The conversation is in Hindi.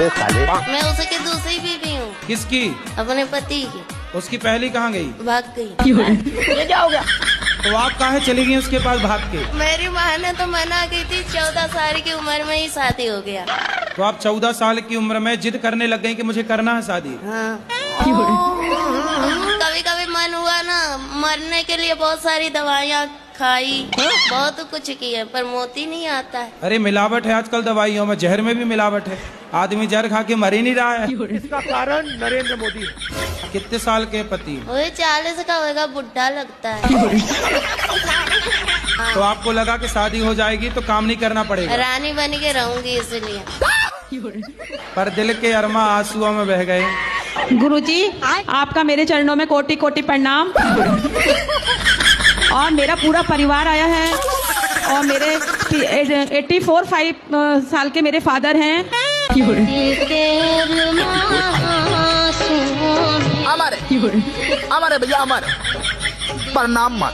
अबे साले। मैं उसकी दूसरी बीवी हूँ, किसकी? अपने पति की। उसकी पहली कहाँ गई? भाग गई। ये क्या हो गया? तो आप काहे चली गई उसके पास भाग के? मेरी माँ ने तो मना की थी, 14 साल की उम्र में ही शादी हो गया। तो आप 14 साल की उम्र में जिद करने लग गई कि मुझे करना है शादी? हाँ। कभी कभी मन हुआ ना, मरने के लिए बहुत सारी दवाइयाँ खाई, बहुत कुछ किया, पर मोती नहीं आता है। अरे मिलावट है आजकल दवाइयों में, जहर में भी मिलावट है। आदमी जहर खा के मर ही नहीं रहा है। इसका कारण नरेंद्र मोदी। कितने साल के पति? वही 40 का होगा, बुढ़ा लगता है। तो आपको लगा कि शादी हो जाएगी तो काम नहीं करना पड़ेगा? रानी बन के रहूंगी इसलिए। पर दिल के अरमा आंसुओं में बह गए। गुरुजी, आपका मेरे चरणों में कोटि कोटि प्रणाम। और मेरा पूरा परिवार आया है, और मेरे 84-5 साल के मेरे फादर हैं। हमारे भैया हमारे प्रणाम मत।